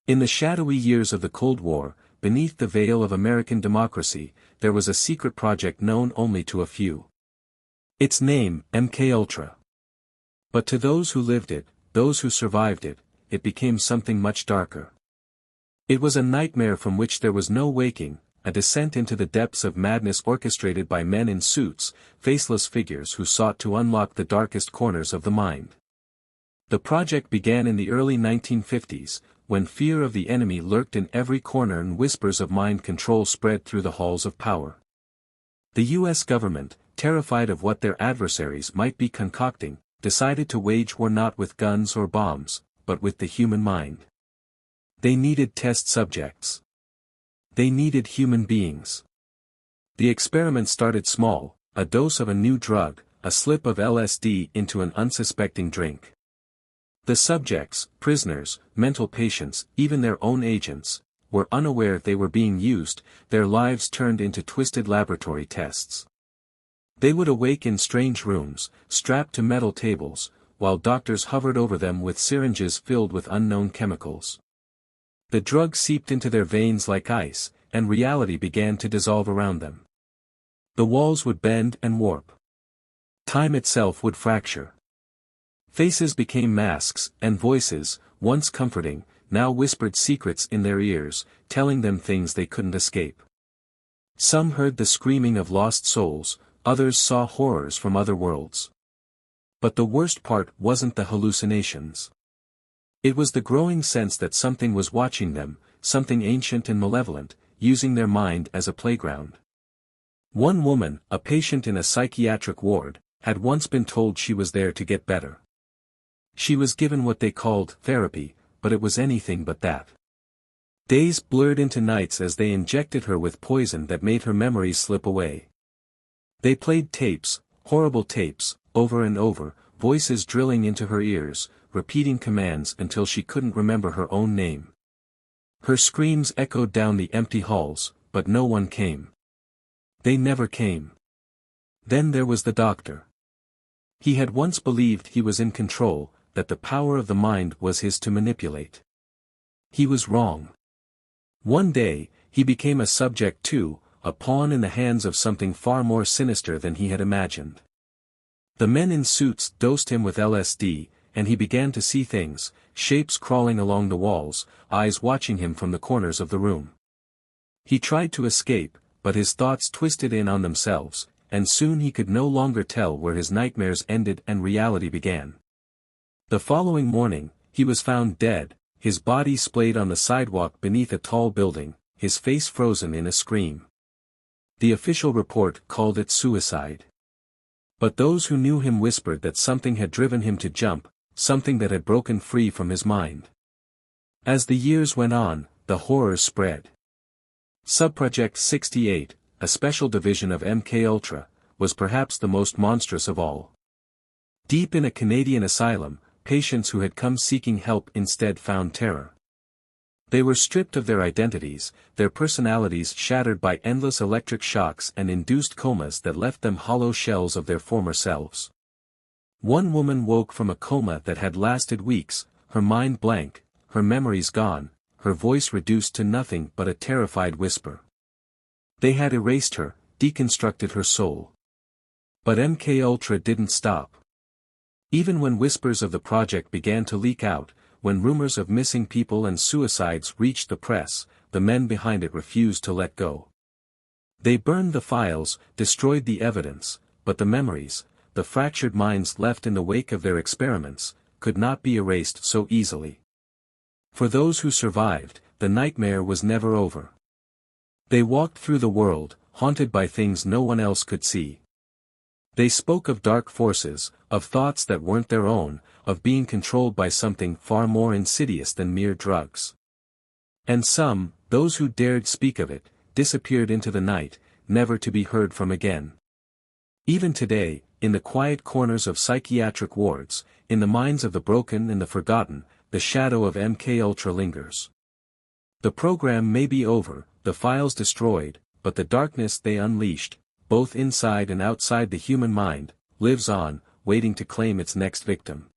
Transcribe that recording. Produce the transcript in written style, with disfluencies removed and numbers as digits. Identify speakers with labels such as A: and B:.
A: In the shadowy years of the Cold War, beneath the veil of American democracy, there was a secret project known only to a few. Its name, MKUltra. But to those who lived it, those who survived it, it became something much darker. It was a nightmare from which there was no waking, a descent into the depths of madness orchestrated by men in suits, faceless figures who sought to unlock the darkest corners of the mind. The project began in the early 1950s, when fear of the enemy lurked in every corner and whispers of mind control spread through the halls of power. The U.S. government, terrified of what their adversaries might be concocting, decided to wage war not with guns or bombs, but with the human mind. They needed test subjects. They needed human beings. The experiment started small, a dose of a new drug, a slip of LSD into an unsuspecting drink. The subjects, prisoners, mental patients, even their own agents, were unaware they were being used, their lives turned into twisted laboratory tests. They would awake in strange rooms, strapped to metal tables, while doctors hovered over them with syringes filled with unknown chemicals. The drug seeped into their veins like ice, and reality began to dissolve around them. The walls would bend and warp. Time itself would fracture. Faces became masks, and voices, once comforting, now whispered secrets in their ears, telling them things they couldn't escape. Some heard the screaming of lost souls, others saw horrors from other worlds. But the worst part wasn't the hallucinations. It was the growing sense that something was watching them, something ancient and malevolent, using their mind as a playground. One woman, a patient in a psychiatric ward, had once been told she was there to get better. She was given what they called therapy, but it was anything but that. Days blurred into nights as they injected her with poison that made her memories slip away. They played tapes, horrible tapes, over and over, voices drilling into her ears, repeating commands until she couldn't remember her own name. Her screams echoed down the empty halls, but no one came. They never came. Then there was the doctor. He had once believed he was in control, that the power of the mind was his to manipulate. He was wrong. One day, he became a subject too, a pawn in the hands of something far more sinister than he had imagined. The men in suits dosed him with LSD, and he began to see things, shapes crawling along the walls, eyes watching him from the corners of the room. He tried to escape, but his thoughts twisted in on themselves, and soon he could no longer tell where his nightmares ended and reality began. The following morning, he was found dead, his body splayed on the sidewalk beneath a tall building, his face frozen in a scream. The official report called it suicide. But those who knew him whispered that something had driven him to jump, something that had broken free from his mind. As the years went on, the horrors spread. Subproject 68, a special division of MKUltra, was perhaps the most monstrous of all. Deep in a Canadian asylum, patients who had come seeking help instead found terror. They were stripped of their identities, their personalities shattered by endless electric shocks and induced comas that left them hollow shells of their former selves. One woman woke from a coma that had lasted weeks, her mind blank, her memories gone, her voice reduced to nothing but a terrified whisper. They had erased her, deconstructed her soul. But MKUltra didn't stop. Even when whispers of the project began to leak out, when rumors of missing people and suicides reached the press, the men behind it refused to let go. They burned the files, destroyed the evidence, but the memories, the fractured minds left in the wake of their experiments, could not be erased so easily. For those who survived, the nightmare was never over. They walked through the world, haunted by things no one else could see. They spoke of dark forces, of thoughts that weren't their own, of being controlled by something far more insidious than mere drugs. And some, those who dared speak of it, disappeared into the night, never to be heard from again. Even today, in the quiet corners of psychiatric wards, in the minds of the broken and the forgotten, the shadow of MKUltra lingers. The program may be over, the files destroyed, but the darkness they unleashed, both inside and outside the human mind, lives on, waiting to claim its next victim.